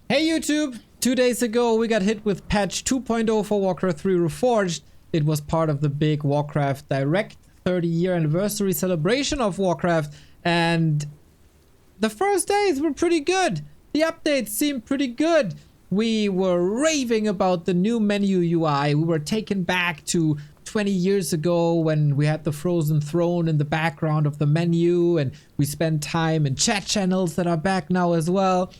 Hey YouTube! 2 days ago we got hit with patch 2.0 for Warcraft 3 Reforged. It was part of the big Warcraft Direct 30-year anniversary celebration of Warcraft, and the first days were pretty good. The updates seemed pretty good. We were raving about the new menu UI. We were taken back to 20 years ago when we had the frozen throne in the background of the menu, and we spent time in chat channels that are back now as well.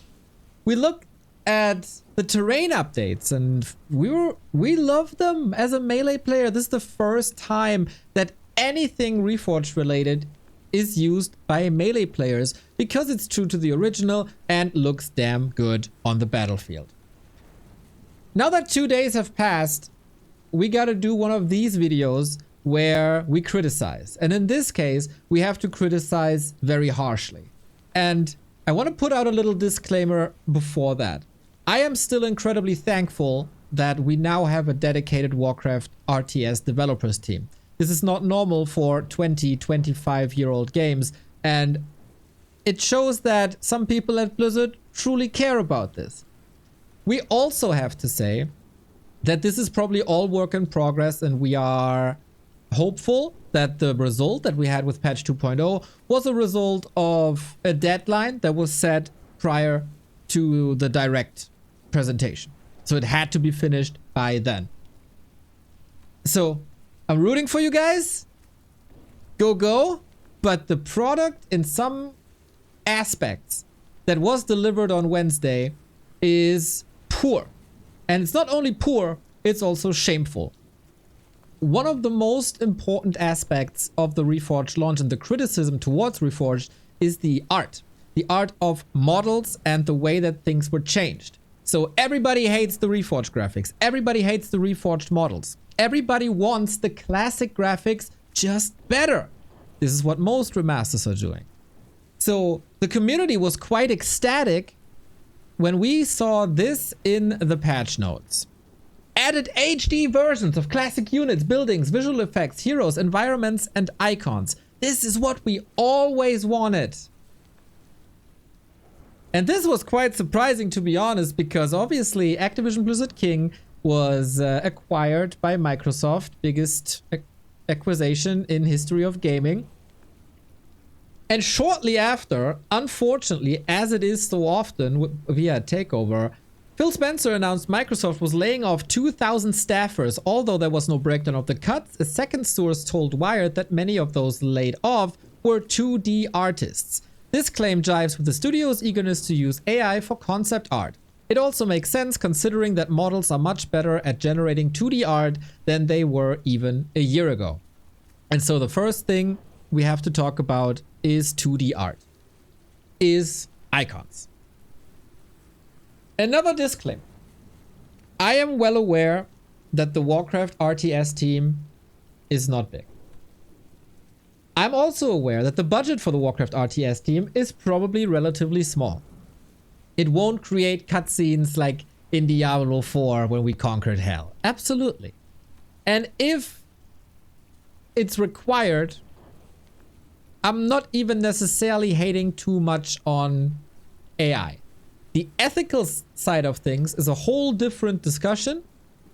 We looked at the terrain updates and we love them. As a melee player, this is the first time that anything Reforged related is used by melee players because it's true to the original and looks damn good on the battlefield. Now that 2 days have passed, we gotta do one of these videos where we criticize. And in this case, we have to criticize very harshly. And I want to put out a little disclaimer before that. I am still incredibly thankful that we now have a dedicated Warcraft RTS developers team. This is not normal for 25-year-old games, and it shows that some people at Blizzard truly care about this. We also have to say that this is probably all work in progress, and we are hopeful that the result that we had with patch 2.0 was a result of a deadline that was set prior to the direct presentation. So it had to be finished by then. So I'm rooting for you guys. Go. But the product in some aspects that was delivered on Wednesday is poor. And it's not only poor, it's also shameful. One of the most important aspects of the Reforged launch and the criticism towards Reforged is the art. The art of models and the way that things were changed. So everybody hates the Reforged graphics. Everybody hates the Reforged models. Everybody wants the classic graphics just better. This is what most remasters are doing. So the community was quite ecstatic when we saw this in the patch notes. Added HD versions of classic units, buildings, visual effects, heroes, environments, and icons. This is what we always wanted. And this was quite surprising, to be honest, because obviously Activision Blizzard King was acquired by Microsoft, biggest acquisition in history of gaming. And shortly after, unfortunately, as it is so often via takeover, Phil Spencer announced Microsoft was laying off 2,000 staffers. Although there was no breakdown of the cuts, a second source told Wired that many of those laid off were 2D artists. This claim jives with the studio's eagerness to use AI for concept art. It also makes sense considering that models are much better at generating 2D art than they were even a year ago. And so the first thing we have to talk about is 2D art, is icons. Another disclaimer. I am well aware that the Warcraft RTS team is not big. I'm also aware that the budget for the Warcraft RTS team is probably relatively small. It won't create cutscenes like in Diablo 4 when we conquered hell. Absolutely. And if it's required, I'm not even necessarily hating too much on AI. The ethical side of things is a whole different discussion,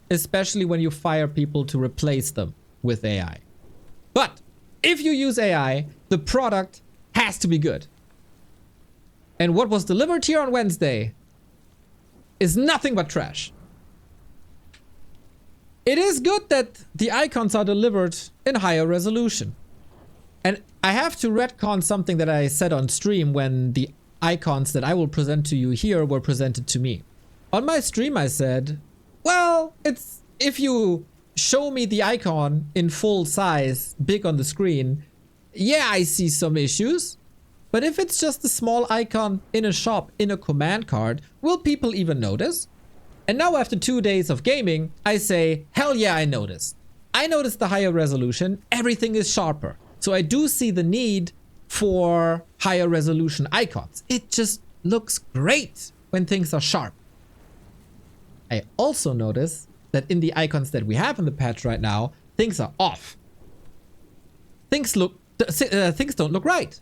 especially when you fire people to replace them with AI. But if you use AI, the product has to be good. And what was delivered here on Wednesday is nothing but trash. It is good that the icons are delivered in higher resolution. And I have to retcon something that I said on stream when the icons that I will present to you here were presented to me. On my stream I said, well, it's if you show me the icon in full size, big on the screen, yeah, I see some issues. But if it's just a small icon in a shop in a command card, will people even notice? And now after 2 days of gaming, I say, hell yeah, I noticed. I noticed the higher resolution, everything is sharper. So I do see the need for higher resolution icons. It just looks great when things are sharp. I also notice that in the icons that we have in the patch right now, things are off. Things don't look right.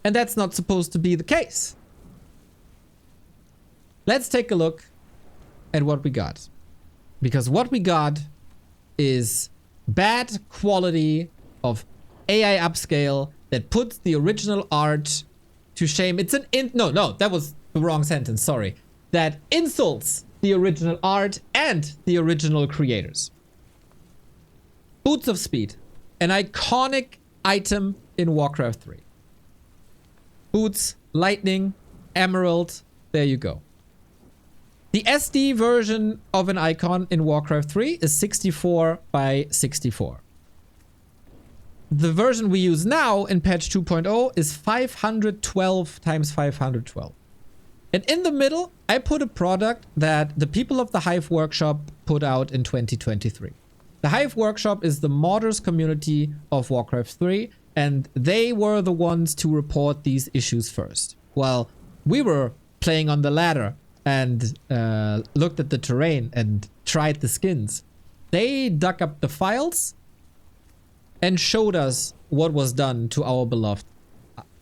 And that's not supposed to be the case. let's take a look at what we got. Because what we got is bad quality of AI upscale that puts the original art to shame. It's an no, that was the wrong sentence, sorry. That insults the original art and the original creators. Boots of Speed, an iconic item in Warcraft 3. Boots, lightning, emerald, there you go. The SD version of an icon in Warcraft 3 is 64 by 64. The version we use now in patch 2.0 is 512 times 512. And in the middle, I put a product that the people of the Hive Workshop put out in 2023. The Hive Workshop is the modders community of Warcraft 3, and they were the ones to report these issues first. While we were playing on the ladder and looked at the terrain and tried the skins, they dug up the files and showed us what was done to our beloved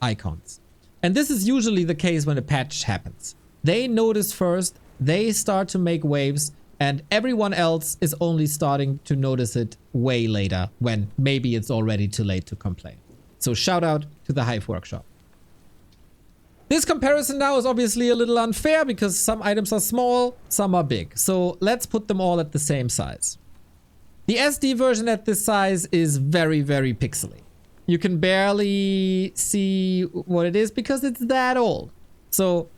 icons. And this is usually the case when a patch happens. They notice first, they start to make waves, and everyone else is only starting to notice it way later, when maybe it's already too late to complain. So shout out to the Hive Workshop. This comparison now is obviously a little unfair because some items are small, some are big. So let's put them all at the same size. The SD version at this size is very, very pixely. You can barely see what it is because it's that old. So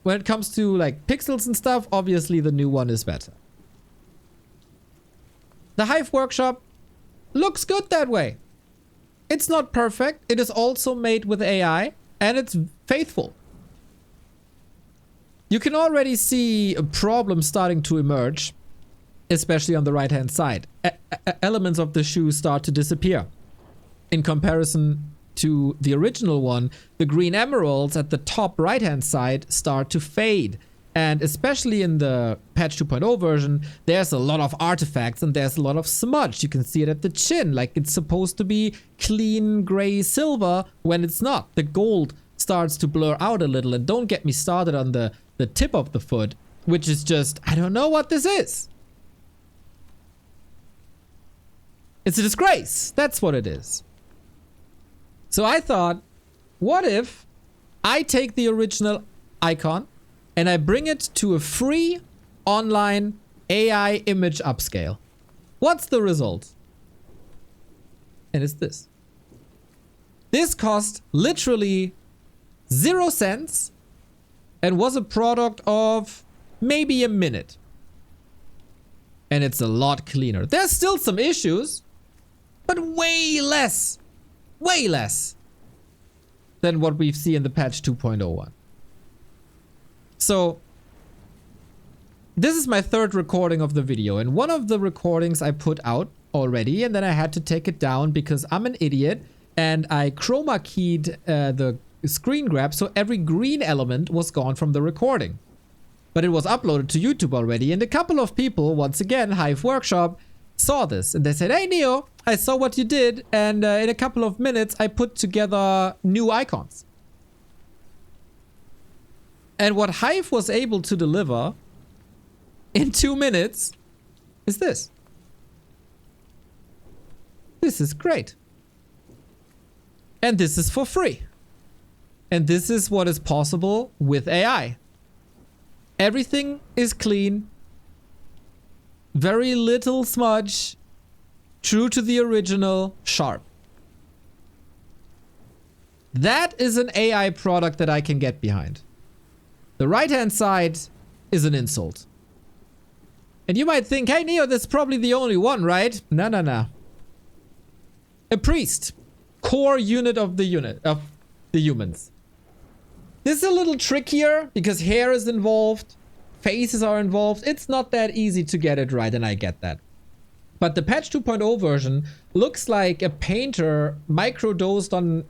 when it comes to like pixels and stuff, obviously the new one is better. The Hive Workshop looks good that way. It's not perfect. It is also made with AI and it's faithful. You can already see a problem starting to emerge, especially on the right hand side. Elements of the shoe start to disappear. In comparison to the original one, the green emeralds at the top right hand side start to fade. And especially in the patch 2.0 version, there's a lot of artifacts and there's a lot of smudge. You can see it at the chin, like it's supposed to be clean gray silver when it's not. The gold starts to blur out a little, and don't get me started on the tip of the foot, which is just, I don't know what this is. It's a disgrace. That's what it is. So I thought, what if I take the original icon and I bring it to a free online AI image upscale? What's the result? And it's this. This cost literally 0 cents and was a product of maybe a minute. And it's a lot cleaner. There's still some issues, but way less than what we've seen in the patch 2.01. So this is my third recording of the video, and one of the recordings I put out already, and then I had to take it down because I'm an idiot and I chroma keyed the screen grab, so every green element was gone from the recording. But it was uploaded to YouTube already, and a couple of people, once again, Hive Workshop, saw this and they said, "Hey Neo, I saw what you did, and in a couple of minutes I put together new icons." And what Hive was able to deliver in 2 minutes is this. This is great. And this is for free. And this is what is possible with AI. Everything is clean. Very little smudge. True to the original, sharp. That is an AI product that I can get behind. The right-hand side is an insult. And you might think, hey Neo, that's probably the only one, right? No. A priest. Core unit of the humans. This is a little trickier because hair is involved. Faces are involved. It's not that easy to get it right, and I get that. But the patch 2.0 version looks like a painter microdosed on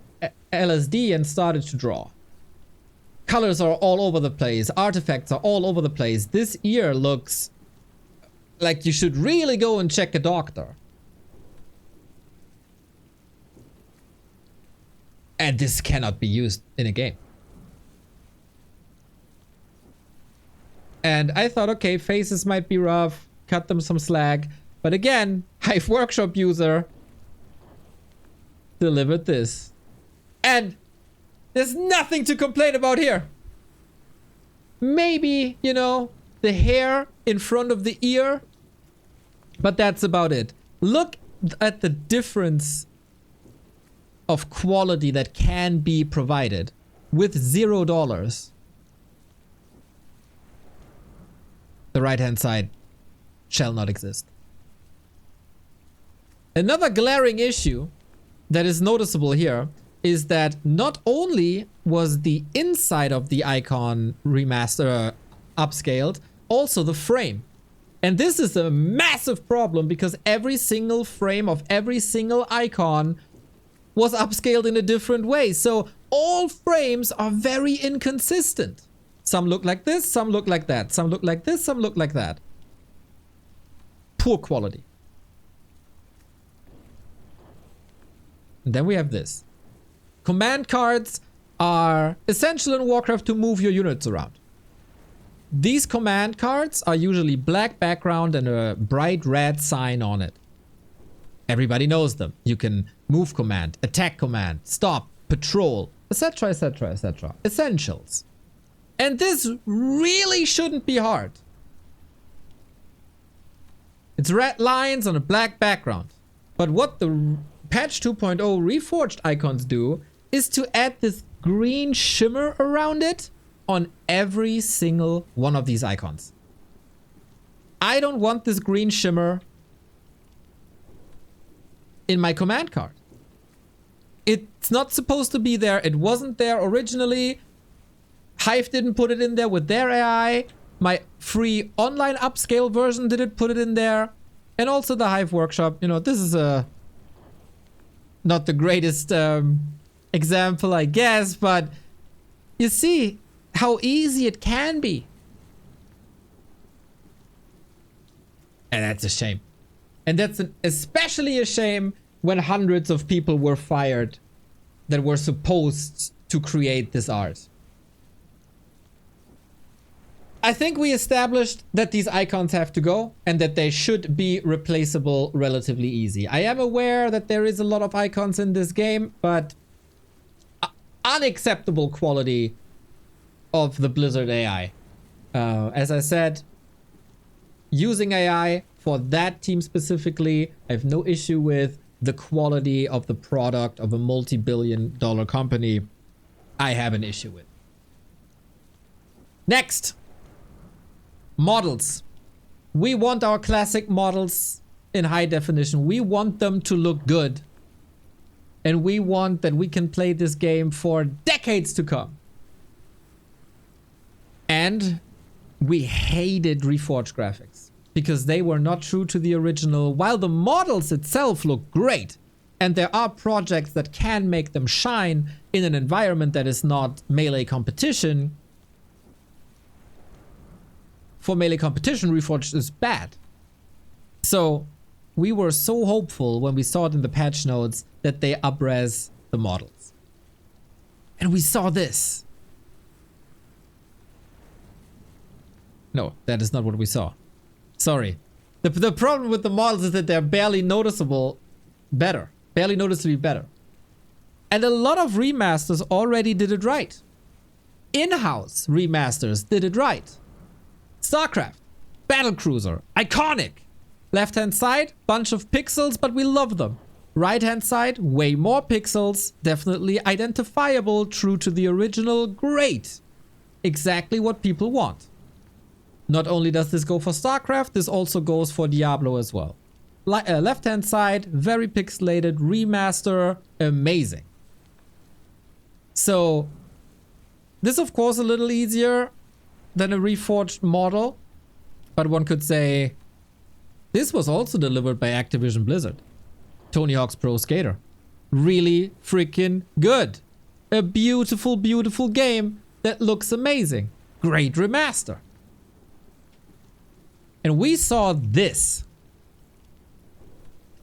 LSD and started to draw. Colors are all over the place. Artifacts are all over the place. This ear looks like you should really go and check a doctor. And this cannot be used in a game. And I thought, okay, faces might be rough, cut them some slack. But again, Hive Workshop user delivered this. And there's nothing to complain about here. Maybe, you know, the hair in front of the ear. But that's about it. Look at the difference of quality that can be provided with $0. The right-hand side shall not exist. Another glaring issue that is noticeable here is that not only was the inside of the icon remaster upscaled, also the frame. And this is a massive problem because every single frame of every single icon was upscaled in a different way. So all frames are very inconsistent. Some look like this, some look like that. Some look like this, some look like that. Poor quality. And then we have this. Command cards are essential in Warcraft to move your units around. These command cards are usually black background and a bright red sign on it. Everybody knows them. You can move command, attack command, stop, patrol, etc, etc, etc. Essentials. And this really shouldn't be hard. It's red lines on a black background. But what the patch 2.0 Reforged icons do is to add this green shimmer around it on every single one of these icons. I don't want this green shimmer in my command card. It's not supposed to be there. It wasn't there originally. Hive didn't put it in there with their AI. My free online upscale version didn't put it in there. And also the Hive Workshop. You know, this is not the greatest example, I guess, but you see how easy it can be. And that's a shame. And that's especially a shame when hundreds of people were fired that were supposed to create this art. I think we established that these icons have to go and that they should be replaceable relatively easy. I am aware that there is a lot of icons in this game, but unacceptable quality of the Blizzard AI. As I said, using AI for that team specifically, I have no issue with the quality of the product of a multi-billion-dollar company. I have an issue with. Next. Models. We want our classic models in high definition. We want them to look good. And we want that we can play this game for decades to come. And we hated Reforged graphics because they were not true to the original, while the models itself look great. And there are projects that can make them shine in an environment that is not melee competition. For melee competition, Reforged is bad. So we were so hopeful when we saw it in the patch notes that they up-res the models. And we saw this. No, that is not what we saw. Sorry. The problem with the models is that they're barely noticeable better. Barely noticeably better. And a lot of remasters already did it right. In-house remasters did it right. StarCraft, Battlecruiser, iconic. Left-hand side, bunch of pixels, but we love them. Right-hand side, way more pixels, definitely identifiable, true to the original, great. Exactly what people want. Not only does this go for StarCraft, this also goes for Diablo as well. Left-hand side, very pixelated, remaster, amazing. So, this of course a little easier than a reforged model, but one could say this was also delivered by Activision Blizzard. Tony Hawk's Pro Skater. Really freaking good. A beautiful, beautiful game that looks amazing. Great remaster. And we saw this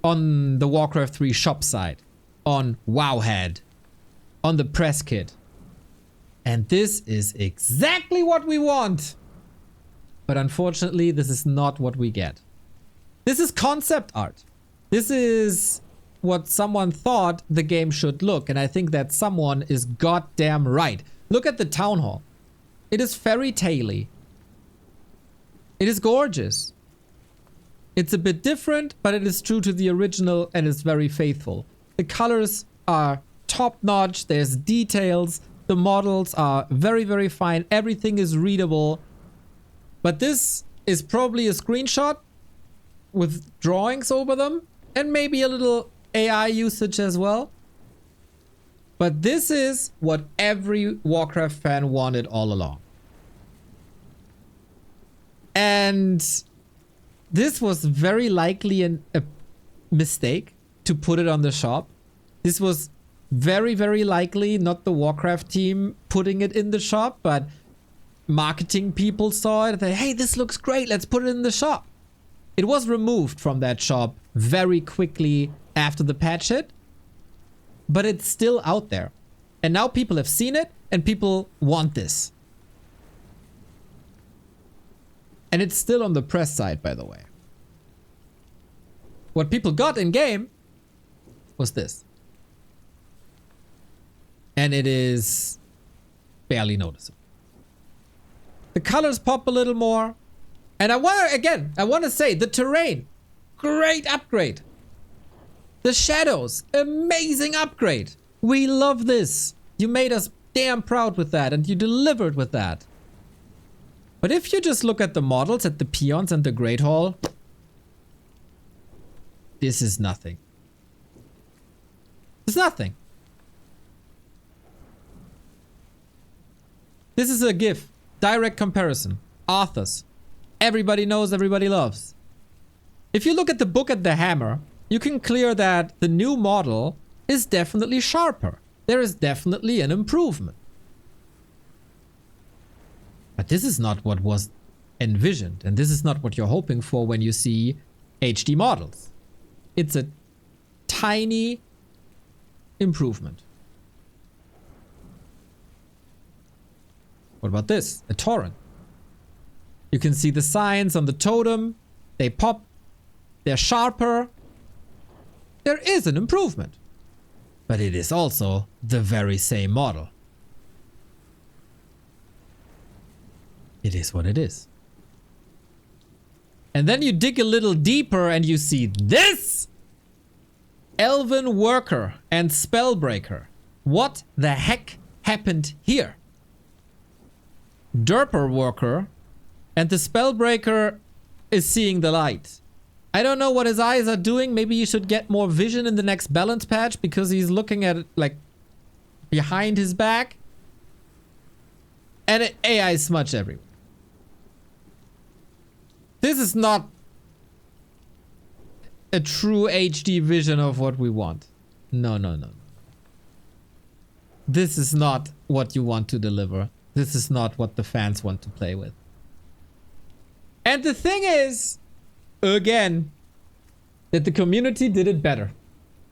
on the Warcraft 3 shop side, on Wowhead, on the press kit. And this is exactly what we want. But unfortunately, this is not what we get. This is concept art. This is what someone thought the game should look, and I think that someone is goddamn right. Look at the town hall. It is fairy tale-y. It is gorgeous. It's a bit different, but it is true to the original and is very faithful. The colors are top-notch, there's details, the models are very, very fine, everything is readable. But this is probably a screenshot with drawings over them and maybe a little AI usage as well. But this is what every Warcraft fan wanted all along. And this was very likely a mistake to put it on the shop. This was very, very likely not the Warcraft team putting it in the shop, but marketing people saw it and said, hey, this looks great, let's put it in the shop. It was removed from that shop very quickly after the patch hit, but it's still out there. And now people have seen it and people want this. And it's still on the press side, by the way. What people got in game was this. And it is barely noticeable. The colors pop a little more. And I want to say the terrain, great upgrade. The shadows, amazing upgrade. We love this. You made us damn proud with that and you delivered with that. But if you just look at the models, at the peons and the Great Hall, this is nothing. It's nothing. This is a GIF. Direct comparison. Arthas. Everybody knows, everybody loves. If you look at the book at the hammer, you can clear that the new model is definitely sharper. There is definitely an improvement. But this is not what was envisioned, and this is not what you're hoping for when you see HD models. It's a tiny improvement. What about this? A torrent. You can see the signs on the totem. They pop. They're sharper. There is an improvement. But it is also the very same model. It is what it is. And then you dig a little deeper and you see this! Elven Worker and Spellbreaker. What the heck happened here? Derper Worker and the Spellbreaker is seeing the light. I don't know what his eyes are doing. Maybe you should get more vision in the next balance patch because he's looking at it like behind his back. And AI smudge everywhere. This is not a true HD vision of what we want. No, no, no. This is not what you want to deliver. This is not what the fans want to play with. And the thing is, again, that the community did it better.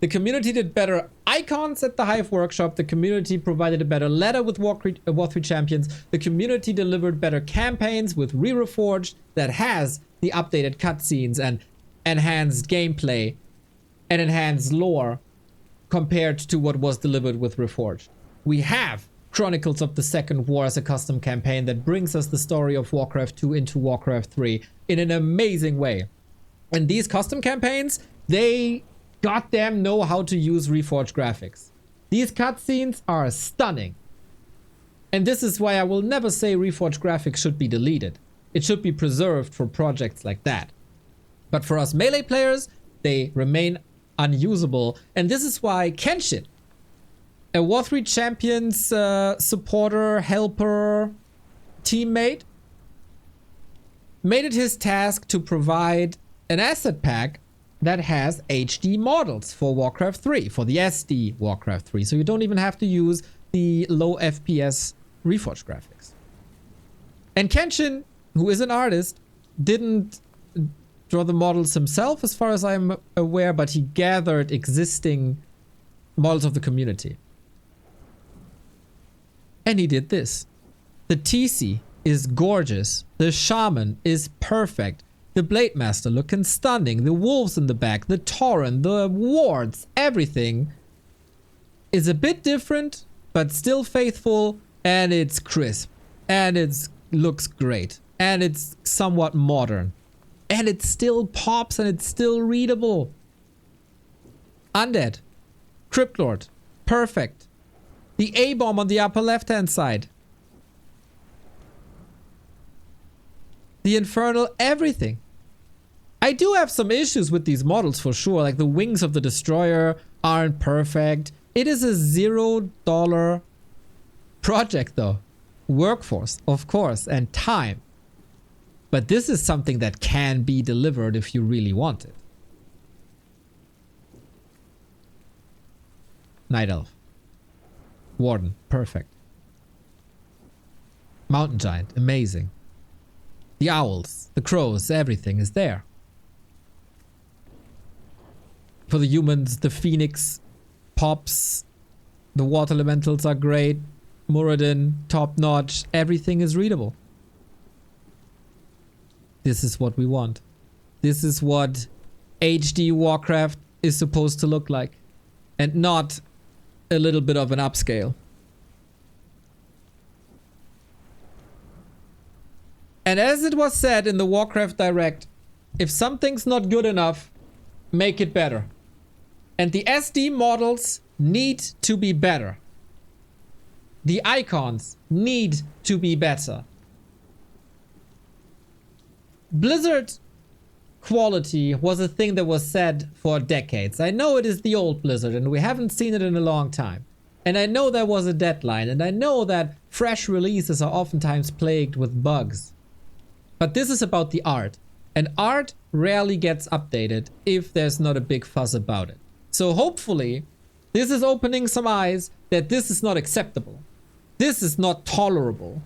The community did better icons at the Hive Workshop. The community provided a better letter with War 3 Champions. The community delivered better campaigns with Reforged that has the updated cutscenes and enhanced gameplay and enhanced lore compared to what was delivered with Reforged. We have Chronicles of the Second War as a custom campaign that brings us the story of Warcraft 2 into Warcraft 3 in an amazing way. And these custom campaigns, they goddamn know how to use Reforged graphics. These cutscenes are stunning. And this is why I will never say Reforged graphics should be deleted. It should be preserved for projects like that. But for us melee players, they remain unusable. And this is why Kenshin, a War 3 Champions supporter, helper, teammate, made it his task to provide an asset pack that has HD models for Warcraft 3, for the SD Warcraft 3. So you don't even have to use the low FPS Reforged graphics. And Kenshin, who is an artist, didn't draw the models himself as far as I'm aware, but he gathered existing models of the community. And he did this. The TC is gorgeous. The shaman is perfect. The blade master looking stunning. The wolves in the back, the tauren, the wards, everything is a bit different, but still faithful, and it's crisp, and it looks great, and it's somewhat modern, and it still pops, and it's still readable. Undead, Cryptlord, perfect. The A-bomb on the upper left-hand side. The Infernal, everything. I do have some issues with these models for sure, like the wings of the Destroyer aren't perfect. It is a $0 project though. Workforce, of course, and time. But this is something that can be delivered if you really want it. Night Elf. Warden, perfect. Mountain Giant, amazing. The owls, the crows, everything is there. For the humans, the Phoenix pops. The water elementals are great. Muradin, top notch. Everything is readable. This is what we want. This is what HD Warcraft is supposed to look like. And not a little bit of an upscale. And as it was said in the Warcraft Direct, if something's not good enough, make it better. And the SD models need to be better. The icons need to be better. Blizzard quality was a thing that was said for decades. I know it is the old Blizzard and we haven't seen it in a long time. And I know there was a deadline, and I know that fresh releases are oftentimes plagued with bugs. But this is about the art. And art rarely gets updated if there's not a big fuss about it. So hopefully, this is opening some eyes that this is not acceptable. This is not tolerable.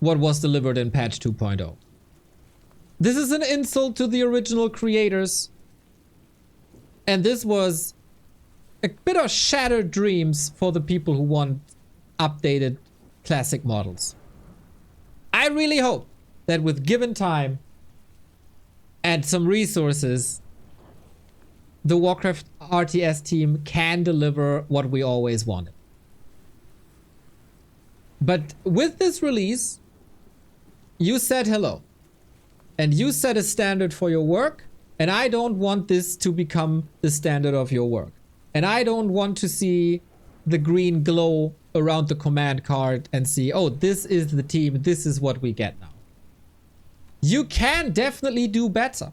What was delivered in patch 2.0. This is an insult to the original creators. And this was a bit of shattered dreams for the people who want updated classic models. I really hope that with given time and some resources, the Warcraft RTS team can deliver what we always wanted. But with this release, you said hello. And you set a standard for your work, and I don't want this to become the standard of your work. And I don't want to see the green glow around the command card and see, oh, this is the team, this is what we get now. You can definitely do better.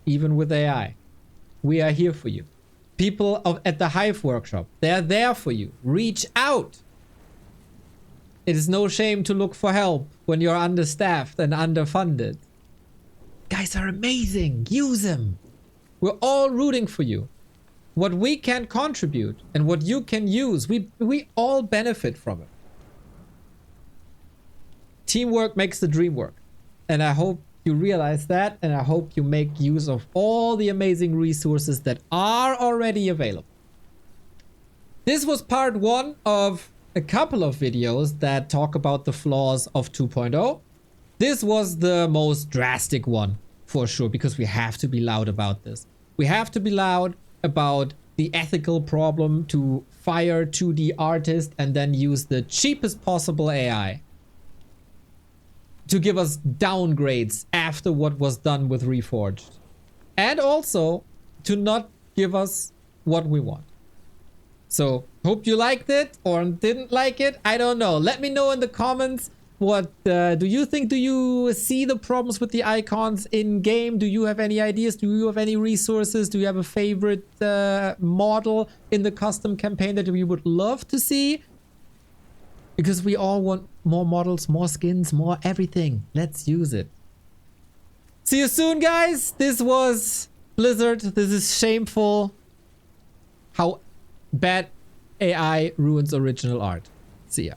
Even with AI. We are here for you. People at the Hive workshop, they're there for you. Reach out. It is no shame to look for help when you're understaffed and underfunded. Guys are amazing. Use them. We're all rooting for you. What we can contribute and what you can use, we all benefit from it. Teamwork makes the dream work. And I hope you realize that, and I hope you make use of all the amazing resources that are already available. This was part 1 of a couple of videos that talk about the flaws of 2.0. This was the most drastic one for sure, because we have to be loud about this. We have to be loud about the ethical problem to fire 2D artists and then use the cheapest possible AI to give us downgrades after what was done with Reforged. And also to not give us what we want. So, hope you liked it or didn't like it. I don't know. Let me know in the comments. What do you think? Do you see the problems with the icons in game? Do you have any ideas? Do you have any resources? Do you have a favorite model in the custom campaign that we would love to see? Because we all want more models, more skins, more everything. Let's use it. See you soon, guys. This was Blizzard. This is Shameful. How bad AI ruins original art. See ya.